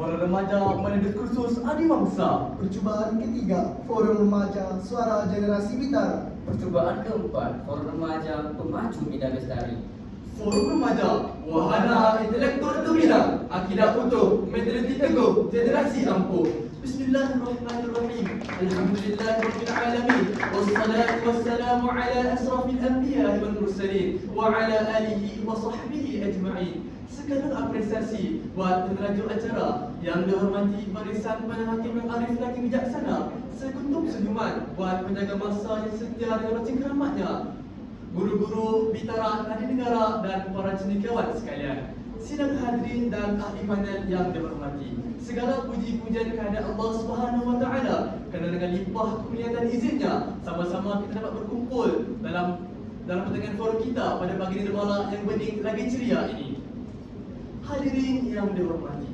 Forum Remaja Menedus Kursus Adiwangsa. Percubaan ketiga, Forum Remaja Suara Generasi Bintara. Percubaan keempat, Forum Remaja Pemacu Media Lestari. Forum Remaja Wahana Intelektual Gemilang, Akidah Utuh, Mentaliti Teguh, Generasi Ampuh. Bismillahirrahmanirrahim. Alhamdulillahirabbil alamin. Wassalatu wassalamu ala asrafil anbiya wal mursalin wa ala alihi wa sahbihi ajma'in. Segala apresiasi buat penerajuk acara yang dihormati barisan para hakim yang arif lagi bijaksana. Sekuntum senyuman buat penjaga masa yang setia dengan racun keramatnya, guru-guru Bintara Tadi Negara dan para cendekiawan sekalian, sidang hadirin dan ahli panel yang dihormati. Segala puji-pujian kepada Allah Subhanahu Wa Taala kerana dengan limpah kurnia dan izinnya sama-sama kita dapat berkumpul dalam pertandingan forum kita pada pagi dermaga yang bening lagi ceria ini. Hadirin yang dihormati,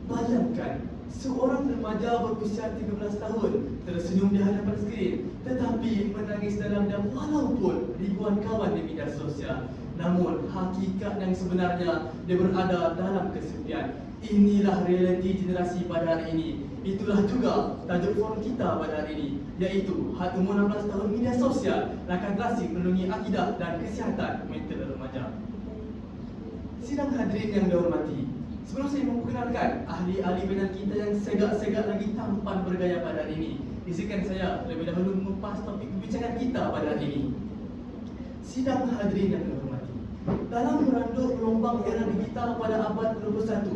bayangkan seorang remaja berusia 13 tahun tersenyum di hadapan skrin tetapi menangis dalam dan walaupun ribuan kawan di media sosial. Namun hakikat yang sebenarnya dia berada dalam kesepian. Inilah realiti generasi pada hari ini. Itulah juga tajuk forum kita pada hari ini, iaitu Had Umur 16 Tahun Media Sosial, Langkah Drastik Melindungi Akidah dan Kesihatan Mental Remaja. Sidang hadirin yang dihormati, sebelum saya memperkenalkan ahli-ahli panel kita yang segak-segak lagi tampan bergaya pada hari ini, izinkan saya terlebih dahulu mengupas topik perbincangan kita pada hari ini. Sidang hadirin yang dihormati, dalam meranduk gelombang era digital pada abad ke-21,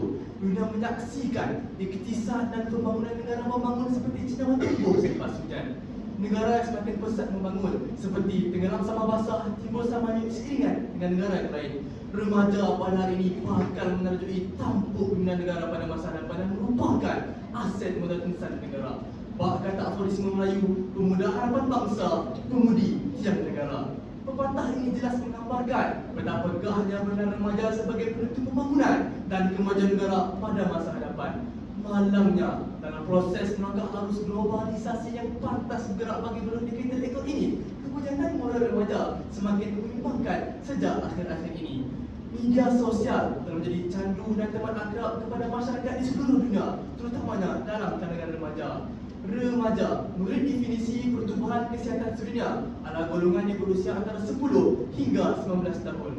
dunia menyaksikan iktisad dan pembangunan negara membangun seperti cendawan tumbuh selepas hujan. Negara yang semakin pesat membangun seperti tenggelam sama basah, timbul sama seiringan dengan negara yang lain. Remaja pada hari ini bakal menerjui tampuk pimpinan negara pada masa depan dan merupakan aset modal insan negara. Bak kata aforisme Melayu, pemuda harapan bangsa, pemudi tiang negara. Pepatah ini jelas menggambarkan betapa gahnya peranan remaja sebagai penentu pembangunan dan kemajuan negara pada masa hadapan. Malangnya dalam proses menangkap arus globalisasi yang pantas bergerak bagi belum digital ekor ini, kebujakan moral remaja semakin menyimpangkan sejak akhir-akhir ini. Media sosial telah menjadi candu dan teman akrab kepada masyarakat di seluruh dunia, terutamanya dalam kalangan remaja. Remaja menurut definisi Pertubuhan Kesihatan Sedunia adalah golongan yang berusia antara 10 hingga 19 tahun.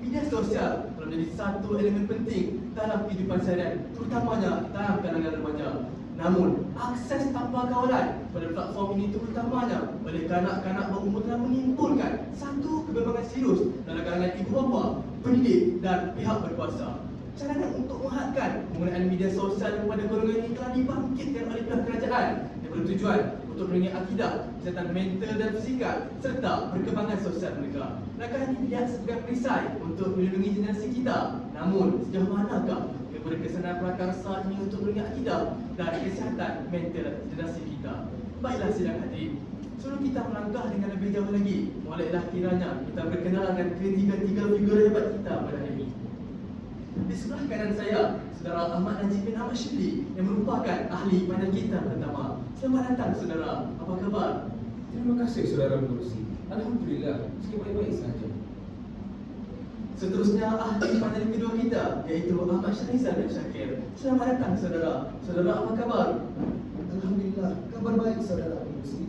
Media sosial telah menjadi satu elemen penting dalam kehidupan seharian, terutamanya dalam kalangan remaja. Namun, akses tanpa kawalan pada platform ini terutamanya oleh kanak-kanak berumur telah menimbulkan satu kebimbangan serius dalam kalangan ibu bapa, pendidik dan pihak berkuasa. Carangan untuk menghadkan penggunaan media sosial kepada golongan ini telah dibangkitkan oleh pihak kerajaan yang bertujuan untuk melindungi akidah, kesihatan mental dan fizikal serta perkembangan sosial mereka. Langkah ini dilihat sebagai perisai untuk melindungi generasi kita. Namun, sejauh manakah keberkesanan prakarsa ini untuk melindungi akidah dan kesihatan mental generasi kita? Baiklah sidang hadirin, sebelum kita melangkah dengan lebih jauh lagi, bolehlah kiranya kita berkenalan dengan ketiga-tiga figur hebat kita pada hari ini. Di sebelah kanan saya, Saudara Ahmad Najib bin Ahmad Shibli yang merupakan ahli panel kita pertama. Selamat datang saudara, apa khabar? Terima kasih saudara pengurusi. Alhamdulillah, sikit baik-baik sahaja. Seterusnya ahli panel kedua kita, iaitu Ahmad Syarizal bin Syakir. Selamat datang saudara. Saudara apa khabar? Alhamdulillah, kabar baik saudara pengurusi.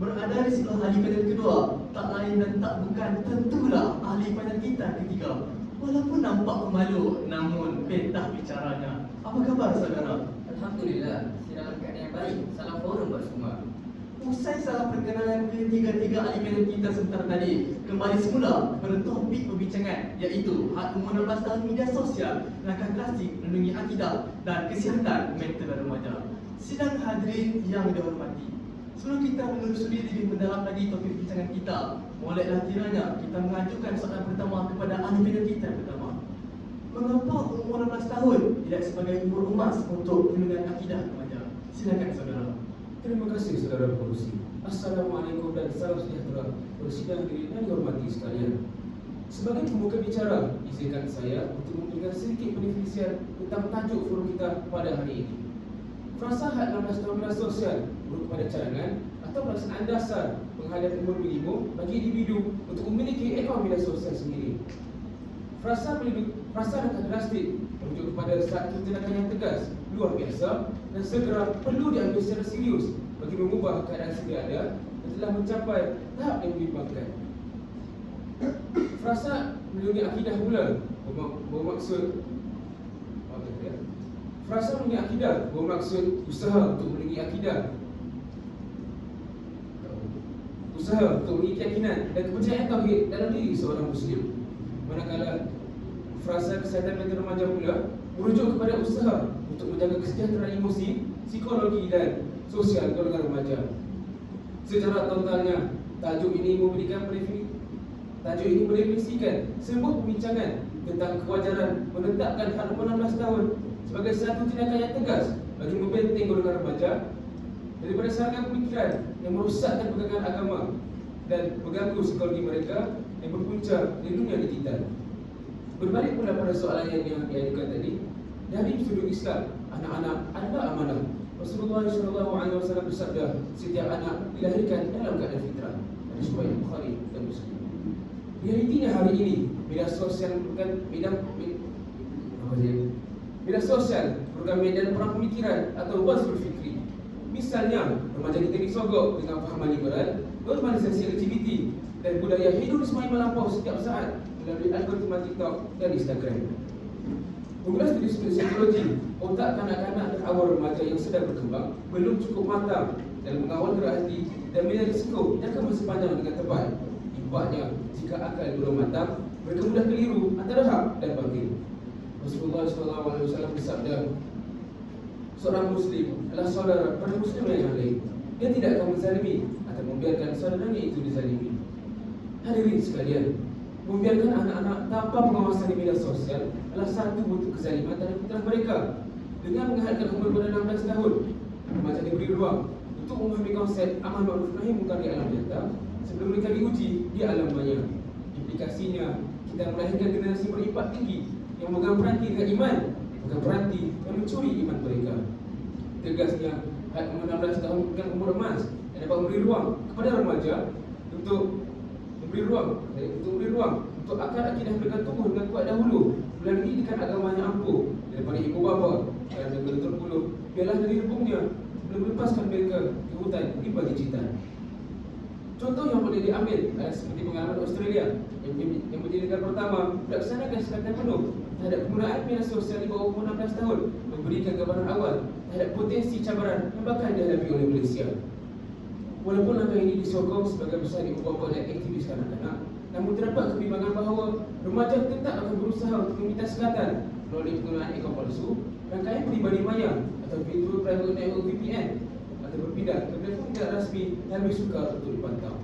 Berada di sebelah ahli panel kedua, tak lain dan tak bukan tentulah ahli panel kita ketiga. Walaupun nampak pemalu, namun pentah bicaranya. Apa khabar saudara? Alhamdulillah, dalam keadaan yang baik. Salam forum buat semua. Usai salah perkenalan ketiga-tiga ahli panel kita sebentar tadi, kembali semula pada topik perbincangan, iaitu Had Umur 16 Tahun Media Sosial, Langkah Drastik Melindungi Akidah dan Kesihatan Mental Remaja. Sidang hadirin yang dihormati, sebelum kita menelusuri lebih mendalam lagi topik perbincangan kita, bolehlah kiranya kita mengajukan soalan pertama kepada ahli panel kita pertama. Mengapa umur 16 tahun tidak sebagai umur emas untuk perlindungan akidah remaja? Silakan saudara. Terima kasih saudara pengurusi. Assalamualaikum dan salam sejahtera kepada sidang hadirin yang dihormati sekalian. Sebagai pembuka bicara, izinkan saya untuk memberikan sedikit pendefinisian tentang tajuk forum kita pada hari ini. Frasa Had 16 Tahun Media Sosial merupakan cadangan atau pelaksanaan dasar menghadapi umur minimum bagi individu untuk memiliki akaun media sosial sendiri. Frasa Frasa langkah drastik merujuk kepada satu tindakan yang tegas, luar biasa dan segera perlu diambil secara serius bagi mengubah keadaan sedia ada dan telah mencapai tahap yang membimbangkan. Frasa melindungi akidah pula bermaksud Frasa melindungi akidah bermaksud usaha untuk melindungi akidah, usaha untuk melindungi keyakinan dan kepercayaan tauhid dalam diri seorang Muslim. Manakala frasa kesihatan mental remaja pula merujuk kepada usaha untuk menjaga kesejahteraan emosi, psikologi dan sosial golongan remaja. Secara totalnya, tajuk ini mendefinisikan sebuah pembincangan tentang kewajaran menetapkan had umur 16 tahun sebagai satu tindakan yang tegas bagi membenteng golongan remaja daripada serangan pemikiran yang merosakkan pegangan agama dan mengganggu psikologi mereka yang berpunca di dunia digital. Berbalik pula pada soalan yang diajukan tadi, dari sudut Islam, anak-anak adalah amanah. Rasulullah SAW bersabda, setiap anak dilahirkan dalam keadaan fitrah. Hadis riwayat Bukhari dan Muslim. Realitinya hari ini, media sosial merupakan medan perang pemikiran atau wazir fikri. Misalnya, remaja kita disogok dengan fahaman liberal, normalisasi LGBT dan budaya hedonisme yang melampau setiap saat melalui algoritma TikTok dan Instagram. Mengulas dari sudut psikologi, otak kanak-kanak dan awal remaja yang sedang berkembang belum cukup matang dalam mengawal gerak hati dan melihat risiko jangka masa panjang dengan tepat. Imbasnya, jika akal belum matang, mereka mudah keliru antara hak dan batil. Rasulullah SAW bersabda, seorang Muslim adalah saudara pada Muslim yang lain. Dia tidak akan menzalimi atau membiarkan saudaranya itu dizalimi. Hadirin sekalian, membiarkan anak-anak tanpa pengawasan di media sosial adalah satu bentuk kezaliman terhadap fitrah mereka. Dengan menghadkan umur pada 16 tahun, remaja diberi ruang untuk memahami konsep amal ma'ruf nahi munkar di alam nyata sebelum mereka diuji di alam maya. Implikasinya, kita melahirkan generasi berimpak tinggi yang memegang peranti dengan iman, bukan peranti yang mencuri iman mereka. Tegasnya, had umur 16 tahun bukan umur emas yang dapat memberi ruang kepada remaja untuk memberi ruang untuk akal akidah mereka tumbuh dengan kuat dahulu melalui didikan agama yang ampuh daripada ibu bapa dalam negara terpuluh. Biarlah dari rebungnya sebelum melepaskan mereka ke hutan rimba digital. Contoh yang boleh diambil adalah seperti pengalaman Australia yang menjadi negara pertama melaksanakan sekatan penuh terhadap penggunaan media sosial di bawah umur 16 tahun, memberikan gambaran awal terhadap potensi cabaran yang bakal dihadapi oleh Malaysia. Walaupun langkah ini disokong sebagai besar ibu bapa dan aktivis kanak-kanak, namun terdapat kebimbangan bahawa remaja tetap akan berusaha untuk meminta sekatan melalui penggunaan akaun palsu, rangkaian peribadi maya atau virtual private network VPN, atau berpindah ke platform tidak rasmi yang lebih sukar untuk dipantau.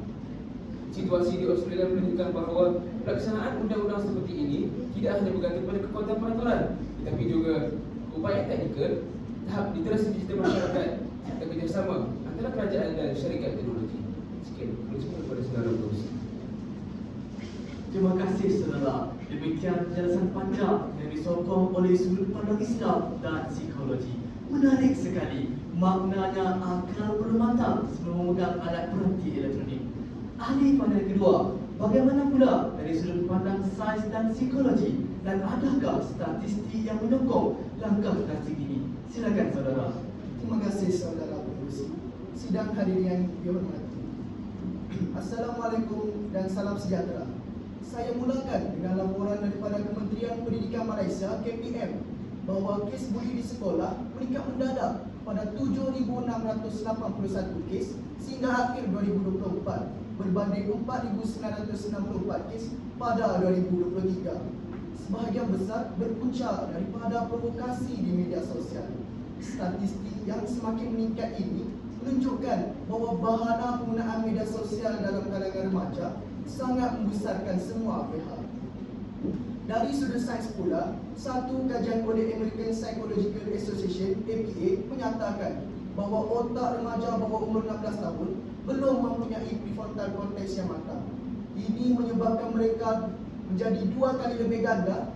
Situasi di Australia menunjukkan bahawa pelaksanaan undang-undang seperti ini tidak hanya bergantung pada kekuatan peraturan, tetapi juga upaya teknikal, tahap literasi digital masyarakat serta kerjasama antara kerajaan dan syarikat teknologi. Sekian, terima kepada saudara Prof. Terima kasih saudara. Demikian penjelasan panjang yang disokong oleh sudut pandang Islam dan psikologi. Menarik sekali. Maknanya akal perlu matang sebelum memegang alat peranti elektronik. Ahli panel kedua, bagaimana pula dari sudut pandang sains dan psikologi, dan adakah statistik yang mendukung langkah drastik ini? Silakan saudara. Terima kasih saudara pengurusi. Sidang hadirin yang dihormati. Assalamualaikum dan salam sejahtera. Saya mulakan dengan laporan daripada Kementerian Pendidikan Malaysia KPM bahawa kes buli di sekolah meningkat mendadak pada 7,681 kes sehingga akhir 2024 berbanding 4,964 kes pada 2023. Sebahagian besar berpunca daripada provokasi di media sosial. Statistik yang semakin meningkat ini menunjukkan bahawa bahana penggunaan media sosial dalam kalangan remaja sangat membesarkan semua pihak. Dari sudut sains pula, satu kajian oleh American Psychological Association APA menyatakan bahawa otak remaja bawah umur 16 tahun belum mempunyai prefrontal cortex yang matang. Ini menyebabkan mereka menjadi dua kali lebih ganda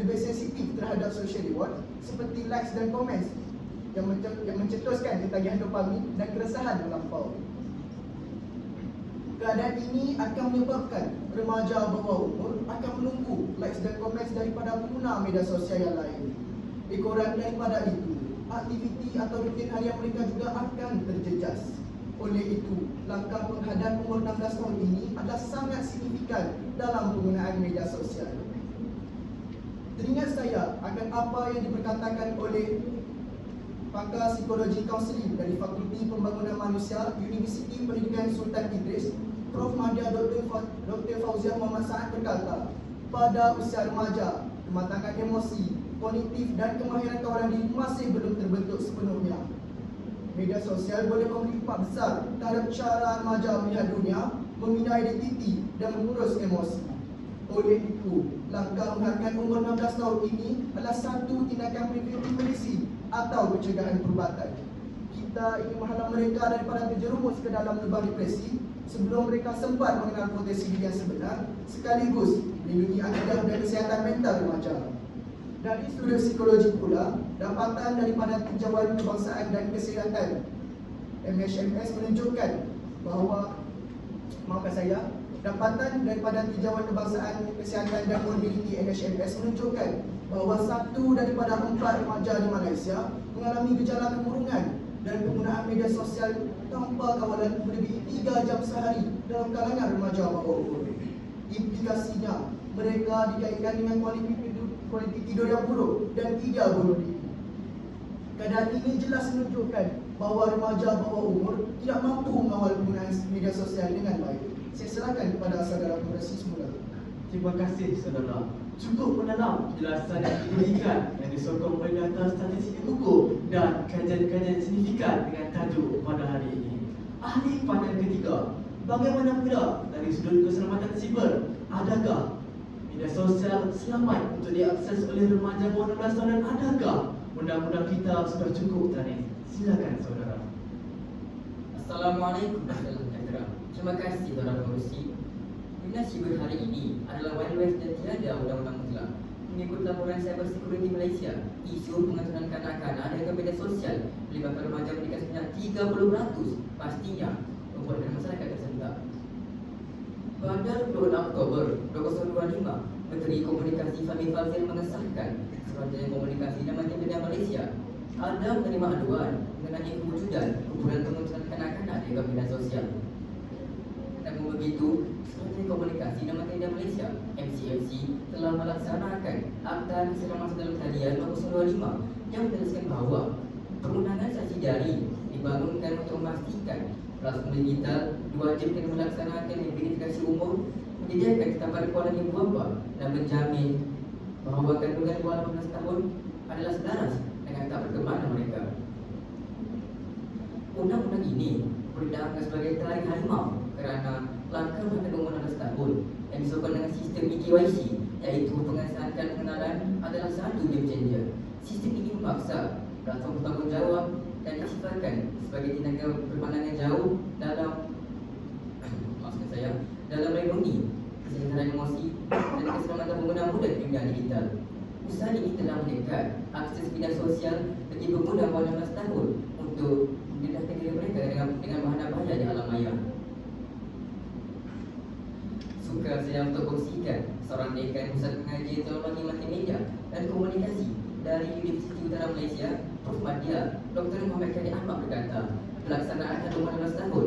lebih sensitif terhadap social reward seperti likes dan comments yang mencetuskan ketagihan dopamin dan keresahan melampau. Keadaan ini akan menyebabkan remaja bawah umur akan menunggu likes dan komen daripada pengguna media sosial yang lain. Ekoran daripada itu, aktiviti atau rutin harian mereka juga akan terjejas. Oleh itu, langkah penghadaan umur 16 tahun ini adalah sangat signifikan dalam penggunaan media sosial. Teringat saya akan apa yang diperkatakan oleh pakar psikologi kaunseling dari Fakulti Pembangunan Manusia Universiti Pendidikan Sultan Idris, Prof. Madya Dr. Fauziah Muhammad Saad berkata, pada usia remaja, kematangan emosi, kognitif dan kemahiran kawalan diri masih belum terbentuk sepenuhnya. Media sosial boleh memberi impak besar terhadap cara remaja melihat dunia, membina identiti dan mengurus emosi. Oleh itu, langkah menghadkan umur 16 tahun ini adalah satu tindakan preventif atau pencegahan perubatan. Kita ingin menghalang mereka daripada terjerumus ke dalam lubang depresi sebelum mereka sempat mengenal potensi diri yang sebenar, sekaligus melindungi akidah dan kesihatan mental remaja. Dari studi psikologi pula, dapatan daripada Tinjauan Kebangsaan dan Kesihatan MHMS menunjukkan bahawa, dapatan daripada Tinjauan Kebangsaan Kesihatan dan Mobiliti NHMS menunjukkan bahawa 1 daripada 4 remaja di Malaysia mengalami gejala kemurungan dan penggunaan media sosial tanpa kawalan melebihi 3 jam sehari dalam kalangan remaja bawah umur. Implikasinya, mereka dikaitkan dengan kualiti tidur yang buruk dan tidak bunuh diri. Keadaan ini jelas menunjukkan bahawa remaja bawah umur tidak mampu mengawal penggunaan media sosial dengan baik. Saya serahkan kepada saudara pengurusi semula. Terima kasih saudara. Cukup mendalam penjelasan yang diberikan yang disokong oleh data statistik buku dan kajian-kajian signifikan dengan tajuk pada hari ini. Ahli panel ketiga, bagaimana pula dari sudut keselamatan siber? Adakah media sosial selamat untuk diakses oleh remaja bawah 16 tahun dan adakah undang-undang kita sudah cukup tadi? Silakan saudara. Assalamualaikum warahmatullahi wabarakatuh. Terima kasih saudara pengurusi. Dunia siber hari ini adalah Wild West dan tiada undang-undang mutlak. Mengikut laporan Cyber Security Malaysia, isu pengaturan kanak-kanak dan media sosial melibatkan remaja meningkat sebanyak 30%, pastinya membuatkan masyarakat tersentak. Pada 26 Oktober 2025, Menteri Komunikasi Fahmi Fadzil mengesahkan Suruhanjaya Komunikasi dan Multimedia Malaysia ada menerima aduan mengenai kewujudan kumpulan pengaturan kanak-kanak di media sosial. Namun begitu, Suruhanjaya Komunikasi dan Multimedia Malaysia (MCMC) telah melaksanakan Akta Keselamatan dalam Talian Nombor 125 yang menjelaskan bahawa perundangan saksi jari dibangunkan untuk memastikan platform digital diwajibkan melaksanakan verifikasi umur, menyediakan ketapan keluarga ibu bapa dan menjamin bahawa kandungan bawah 18 tahun adalah selaras dengan tak perkembangan mereka. Undang-undang ini boleh dianggap sebagai tarik harimau kerana langkah menghadap umur 16 tahun yang disokong dengan sistem EKYC, iaitu pengesahan pengenalan adalah satu game changer. Sistem ini memaksa platform bertanggungjawab dan disifatkan sebagai tindakan berpandangan jauh dalam dalam melindungi kesehatan emosi dan keselamatan pengguna muda di dunia digital. Usaha ini telah mendekat akses media sosial bagi pengguna bawah 16 tahun untuk mendedahkan diri mereka dengan bahan bahaya di alam maya. Suka saya untuk kongsikan seorang dekan Pusat Pengajian Teknologi Multimedia dan Komunikasi dari Universiti Utara Malaysia, Prof. Madya Dr. Muhammad Khalid Ahmad berkata, pelaksanaan umur 16 tahun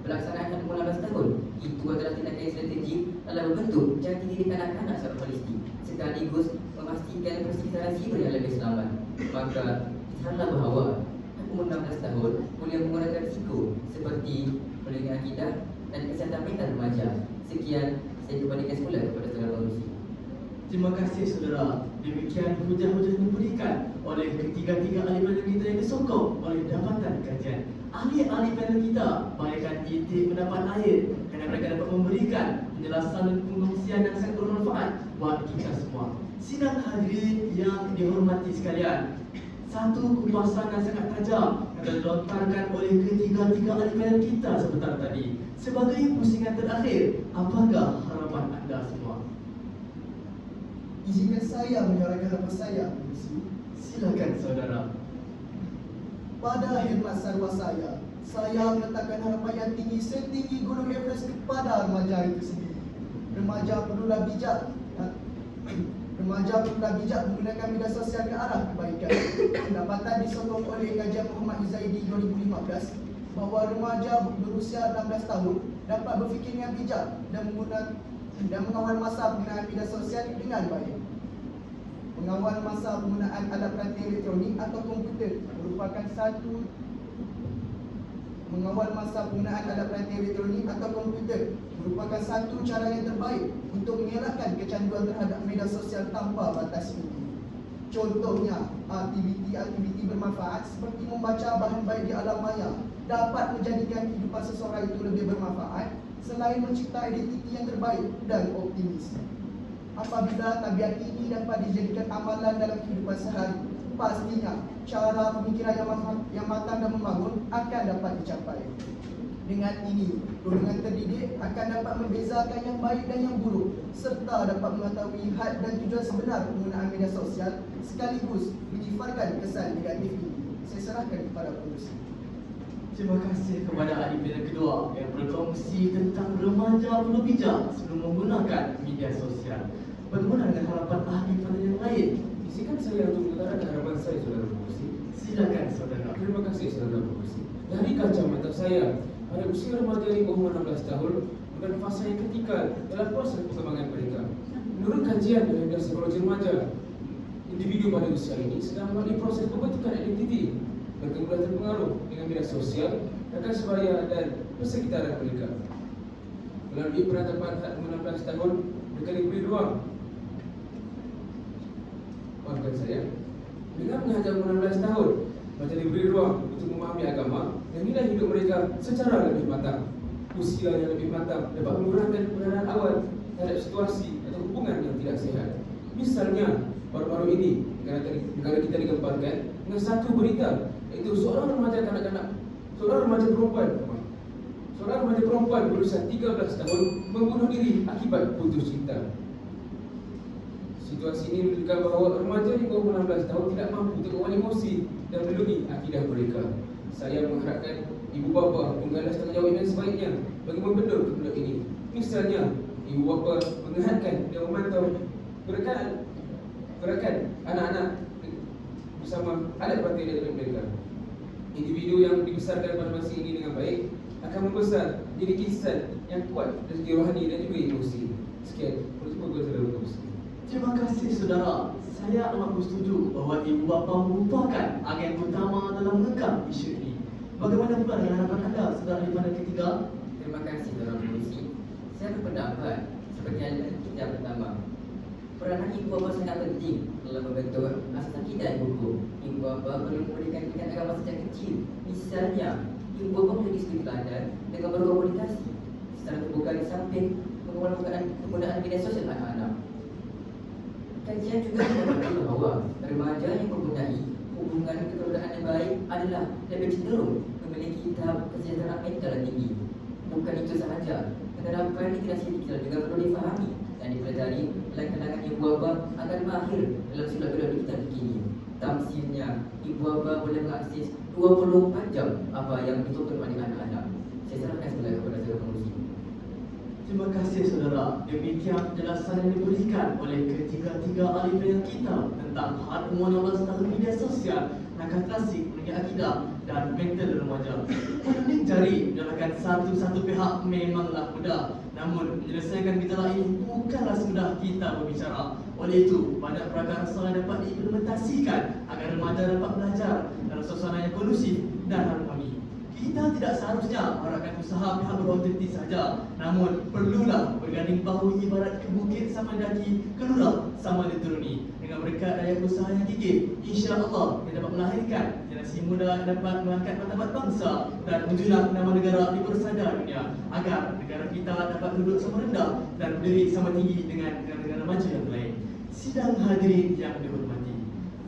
pelaksanaan umur 16 tahun itu adalah tindakan strategik dalam membentuk jati diri kanak-kanak secara holistik sekaligus memastikan persekitaran siber yang lebih selamat. Maka lihatlah bahawa umur 16 tahun boleh menggunakan risiko seperti melindungi akidah dan kesihatan mental remaja. Sekian, saya kembalikan semula kepada saudara pengurusi. Terima kasih saudara. Demikian hujah-hujah yang diberikan oleh ketiga-tiga ahli panel kita yang disokong oleh dapatan kajian. Ahli-ahli panel kita baikkan itik mendapat air kerana mereka dapat memberikan penjelasan dan pengongsian yang sangat bermanfaat buat kita semua. Sidang hadirin yang dihormati sekalian, satu kupasan yang sangat tajam yang dilontarkan oleh ketiga-tiga ahli panel kita sebentar tadi. Sebagai pusingan terakhir, apakah harapan anda semua? Izinkan saya menyuarakan harapan saya. Silakan saudara. Pada khidmat sarwa saya, Saya meletakkan harapan yang tinggi setinggi gunung Everest kepada remaja itu sendiri. Remaja perlulah bijak menggunakan media sosial ke arah kebaikan. Pendapatan disokong oleh kajian Muhammad Zaidi 2015 bahawa remaja berusia 16 tahun dapat berfikir dengan bijak dan mengawal masa penggunaan media sosial dengan baik. Mengawal masa penggunaan alat peranti elektronik atau komputer merupakan satu cara yang terbaik untuk mengelakkan kecanduan terhadap media sosial tanpa batas ini. Contohnya, aktiviti-aktiviti bermanfaat seperti membaca bahan baik di alam maya dapat menjadikan kehidupan seseorang itu lebih bermanfaat selain mencipta identiti yang terbaik dan optimis. Apabila tabiat ini dapat dijadikan amalan dalam kehidupan sehari, pastinya cara pemikiran yang matang dan membangun akan dapat dicapai. Dengan ini, golongan terdidik akan dapat membezakan yang baik dan yang buruk serta dapat mengetahui had dan tujuan sebenar penggunaan media sosial sekaligus menyifarkan kesan negatif ini. Saya serahkan kepada pengurusi. Terima kasih kepada ahli panel kedua yang berkongsi tentang remaja perlu bijak sebelum menggunakan media sosial. Bagaimana dengan harapan ahli panel yang lain? Izinkan saya untuk mengutarakan harapan saya, saudara pengurusi. Silakan saudara. Terima kasih, saudara pengurusi. Dari kacamata saya, pada usia remaja di bawah 16 tahun bukan fasa yang kritikal dalam proses perkembangan mereka. Menurut kajian dari bidang psikologi remaja, individu pada usia ini sedang melalui proses pembentukan identiti, berkembang terpengaruh dengan media sosial, rakan sebaya dan persekitaran mereka. Melalui penetapan had 16 tahun, mereka diberi ruang. Maafkan saya. Dengan menghadap 16 tahun, mereka diberi ruang untuk memahami agama dan nilai hidup mereka secara lebih matang. Usia yang lebih matang dapat mengurangkan penerahan awal terhadap situasi atau hubungan yang tidak sehat. Misalnya, baru-baru ini negara kita digemparkan dengan satu berita, iaitu seorang remaja perempuan berusia 13 tahun membunuh diri akibat putus cinta. Situasi ini menunjukkan bahawa remaja di bawah 16 tahun tidak mampu untuk mengawal emosi dan melindungi akidah mereka. Saya mengharapkan ibu bapa menggalas tanggungjawab yang sebaiknya bagi membendung kebudak ini. Misalnya, ibu bapa mengehatkan dan memantau gerakan anak-anak bersama alat peranti elektronik mereka. Individu yang dibesarkan pada masa ini dengan baik akan membesar jadi insan yang kuat dari segi rohani dan juga emosi. Sekian, semoga saudara berkongsi. Terima kasih saudara. Saya amat bersetuju bahawa ibu bapa merupakan agen utama dalam mengekang isu ini. Bagaimana pula dengan harapan anda, saudara ahli panel ketiga? Terima kasih, saudara pengurusi. Saya berpendapat seperti yang pertama, peranan ibu bapa sangat penting dalam membentuk asas akidah dan hukum. Ibu bapa perlu memberikan pendidikan agama sejak kecil. Misalnya, ibu bapa menjadi suri teladan dengan berkomunikasi secara terbuka di samping penggunaan media sosial anak-anak. Kajian juga mendapati bahawa remaja yang mempunyai hubungan kekeluargaan yang baik adalah lebih cenderung memiliki tahap kesejahteraan mental yang tinggi. Bukan itu sahaja, penerapan literasi digital juga perlu difahami dan dipelajari oleh kalangan ibu bapa agar mahir dalam sulap-sulap digital kini. Tamsilnya, ibu bapa boleh mengakses 24 jam apa yang ditonton oleh anak-anak. Saya serahkan semula kepada saudara pengurusi. Terima kasih saudara. Demikian penjelasan yang diberikan oleh ketiga-tiga ahli panel kita tentang had 16 tahun media sosial, langkah klasik mengenai akidah dan mental remaja. Menunjuk jari menyalahkan satu-satu pihak memanglah mudah, namun menyelesaikan gejala ini bukanlah semudah kita berbicara. Oleh itu, banyak prakarsa dapat diimplementasikan agar remaja dapat belajar dalam suasana yang kondusif dan harmoni. Kita tidak seharusnya mengharapkan usaha pihak berotentik saja, namun perlulah berganding bahu ibarat ke bukit sama daki, ke lurah sama dituruni. Dengan berkat daya usaha yang gigih, insya-Allah kita dapat melahirkan generasi muda yang dapat mengangkat martabat bangsa dan menjulang nama negara di persada dunia, agar negara kita dapat duduk sama rendah dan berdiri sama tinggi dengan negara-negara maju yang lain. Sidang hadirin yang dihormati,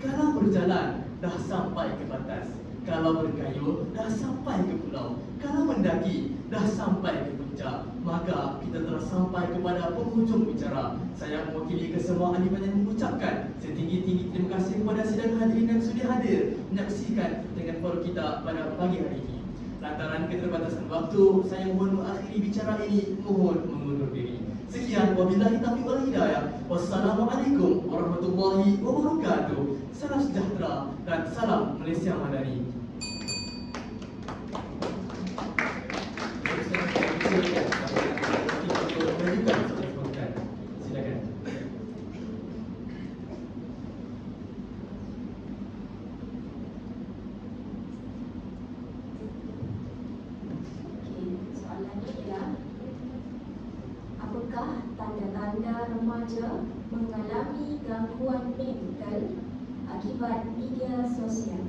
kalau berjalan dah sampai ke batas, kalau berkayuh dah sampai ke pulau, kalau mendaki dah sampai ke puncak, maka kita telah sampai kepada penghujung bicara. Saya mewakili kesemua ahli panel mengucapkan setinggi-tinggi terima kasih kepada sidang hadirin yang sudah hadir menyaksikan dengan forum kita pada pagi hari ini. lantaran keterbatasan waktu, saya mohon mengakhiri bicara ini, mohon mengundur diri. Sekian, wabillahi taufiq wal hidayah. Wassalamualaikum warahmatullahi wabarakatuh. Salam sejahtera dan salam Malaysia Madani. Silakan. Okey, soalannya ialah apakah tanda-tanda remaja mengalami gangguan mental akibat media sosial?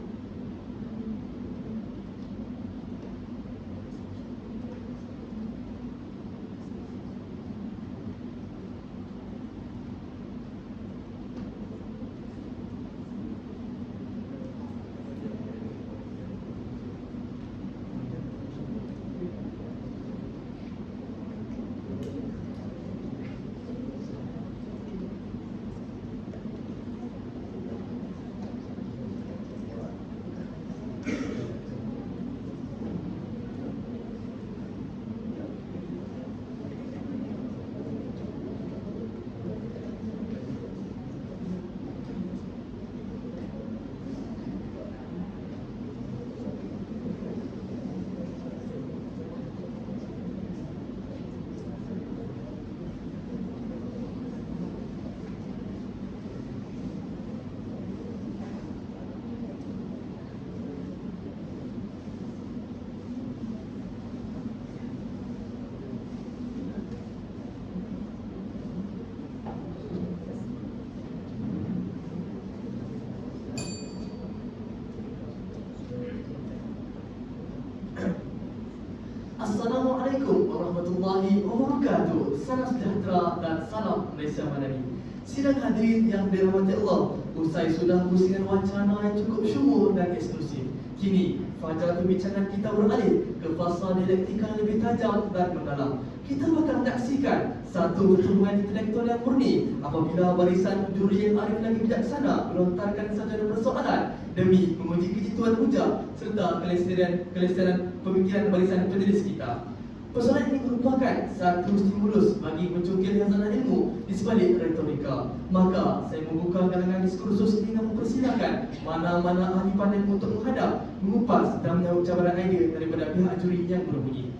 Assalamualaikum warahmatullahi wabarakatuh. Salam sejahtera dan salam Malaysia Madani. Sidang hadirin yang dirahmati Allah, usai sudah pusingan wacana yang cukup syumur dan eksklusif, kini fajar pembicaraan kita beralih ke fasa dialektika lebih tajam dan mendalam. Kita bakal menyaksikan satu pertumbuhan intelektual yang murni apabila barisan juri yang arif lagi bijaksana melontarkan sajadah persoalan demi menguji kejituan hujah serta kelestarian pemikiran barisan penulis kita. Persoalan ini merupakan satu stimulus bagi mencungkil khazanah ilmu di sebalik retorika. Maka saya membuka galangan diskursus dengan mempersilakan mana-mana ahli panel untuk menghadap, mengupas dan menjawab cabaran idea daripada pihak juri yang berbunyi.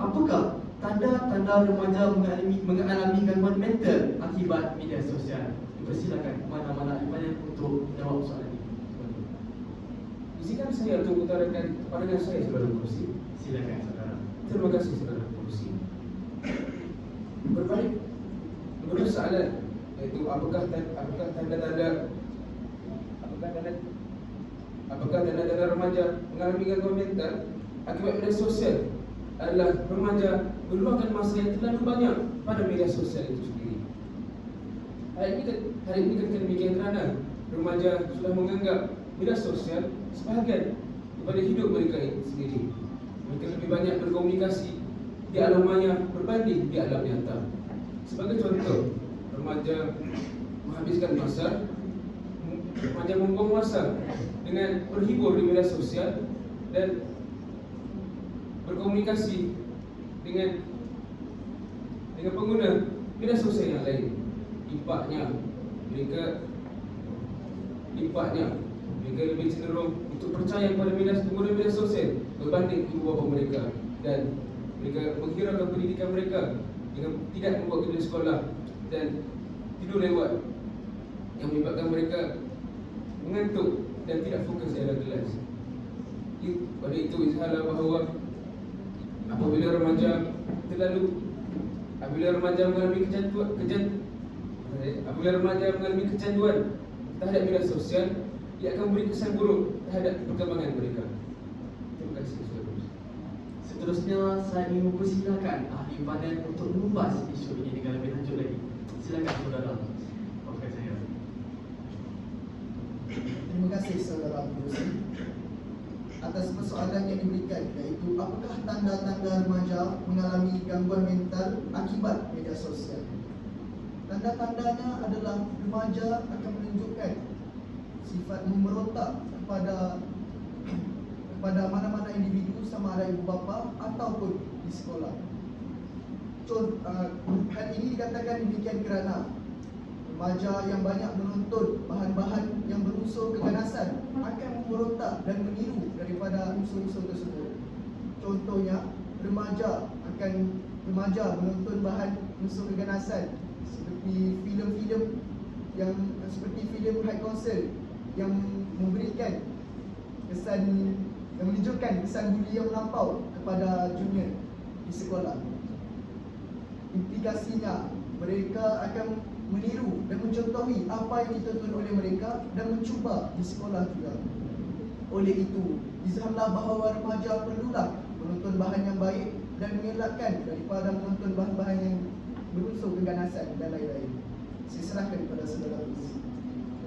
Apakah tanda-tanda remaja mengalami gangguan mental akibat media sosial? Dipersilakan mana-mana ahli panel untuk menjawab soalan ini. Izinkan saya untuk utarakan pandangan saya, saudara pengerusi. Silakan saudara. Terima kasih, saudara pengerusi. Berbalik kepada soalan, iaitu apakah tanda-tanda remaja mengalami gangguan mental akibat media sosial adalah remaja meluangkan masa yang terlalu banyak pada media sosial itu sendiri. Hari ini ketika demikian kerana remaja sudah menganggap media sosial sebahagian daripada hidup mereka sendiri. Mereka lebih banyak berkomunikasi di alam maya berbanding di alam nyata. Sebagai contoh, remaja menghabiskan masa, remaja membuang masa dengan berhibur di media sosial dan berkomunikasi dengan pengguna media sosial yang lain. Impaknya mereka lebih cenderung untuk percaya kepada pengguna media sosial berbanding ibu bapa mereka, dan mereka menghiraukan pendidikan mereka dengan tidak membuat kerja sekolah dan tidur lewat, yang menyebabkan mereka mengantuk dan tidak fokus dalam kelas. Pada itu izharlah bahawa apabila remaja mengalami kecanduan terhadap media sosial, ia akan memberi kesan buruk terhadap perkembangan mereka. Terima kasih, saudara. Seterusnya, saya ingin mempersilakan ahli panel untuk mengupas isu ini dengan lebih lanjut lagi. Silakan saudara. Maafkan saya. Terima kasih saudara pengerusi atas persoalan yang diberikan, iaitu apakah tanda-tanda remaja mengalami gangguan mental akibat media sosial. Tanda-tandanya adalah remaja akan menunjukkan sifat memberontak kepada pada mana-mana individu sama ada ibu bapa ataupun di sekolah. Hal ini dikatakan demikian kerana remaja yang banyak menonton bahan-bahan yang berunsur keganasan akan memberontak dan meniru daripada unsur-unsur tersebut. Contohnya, remaja menonton bahan unsur keganasan seperti filem-filem yang seperti filem high concern yang memberikan kesan, yang menunjukkan kesan buli yang melampau kepada junior di sekolah. Implikasinya, mereka akan meniru dan mencontohi apa yang ditonton oleh mereka dan mencuba di sekolah juga. Oleh itu, izharlah bahawa remaja perlulah menonton bahan yang baik dan mengelakkan daripada menonton bahan-bahan yang berunsur keganasan dan lain-lain. Saya serahkan kepada saudara Fiz.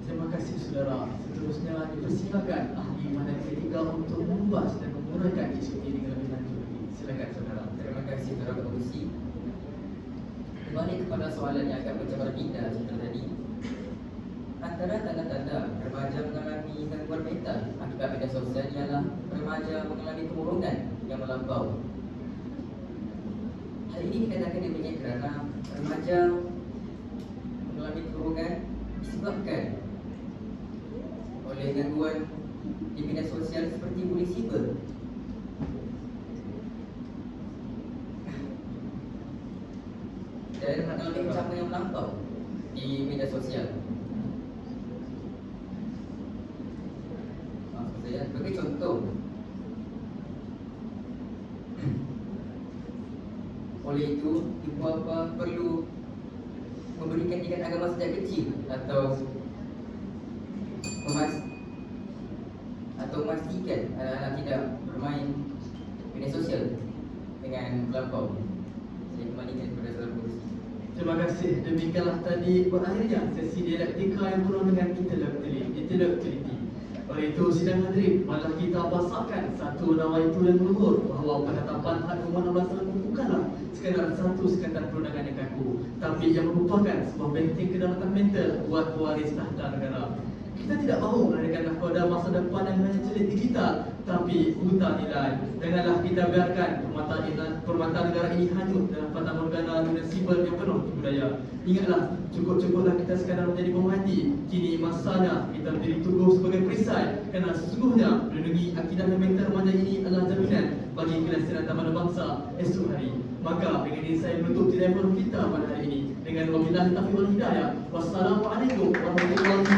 Terima kasih saudara. Seterusnya dipersilakan ahli matematika untuk membahas dan menguraikan isu ini dengan lebih lanjut. Silakan saudara. Terima kasih saudara pengurusi. Kembali kepada soalan yang agak macam berbeza seperti tadi. Antara tanda-tanda remaja mengalami gangguan mental akibat media sosial ialah remaja mengalami kemurungan yang melampau. Hal ini dikatakan demikian kerana remaja mengalami kemurungan disebabkan oleh gangguan di media sosial seperti bullying siber. Dan mengalami kecaman yang melampau di media sosial. Maksud saya, sebagai contoh, oleh itu, ibu bapa perlu memberikan didikan agama sejak kecil atau memastikan anak-anak tidak bermain media sosial dengan melampau. Saya kembalikan kepada saudara pengurusi. Terima kasih. Demikianlah tadi berakhirnya sesi dialektika yang penuh dengan intelektualiti. Oleh itu, sidang hadirin, marilah kita basahkan satu nawaitu yang luhur bahawa penetapan Had Umar 16 bukanlah sekadar satu sekadar perundangan yang kaku, tapi yang merupakan sebuah benteng kedaulatan mental buat pewaris tahta negara. Kita tidak mahu melahirkan nahkoda masa depan yang hanya celik digital tapi buta nilai. Janganlah kita biarkan permata negara ini hanyut dalam fatamorgana dunia siber yang penuh budaya. Ingatlah, cukup-cukuplah kita sekadar menjadi pemerhati. Kini masanya kita berdiri teguh sebagai perisai, kerana sesungguhnya melindungi akidah dan mental remaja ini adalah jaminan bagi kelestarian tamadun bangsa esok hari. Maka dengan ini saya menutup telefon kita pada hari ini dengan wabillahi taufiq wal hidayah. Wassalamualaikum warahmatullahi wabarakatuh.